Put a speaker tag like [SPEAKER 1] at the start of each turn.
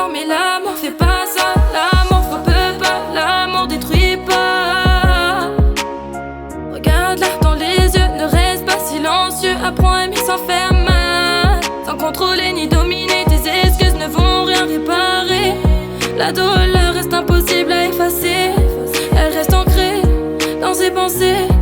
[SPEAKER 1] l'amour, mais l'amour fait pas ça. L'amour frappe pas, l'amour détruit pas. Regarde-la dans les yeux, ne reste pas silencieux. Apprends à aimer sans faire mal, sans contrôler ni dominer. Tes excuses ne vont rien réparer. La douleur reste impossible à effacer. Elle reste ancrée dans ses pensées.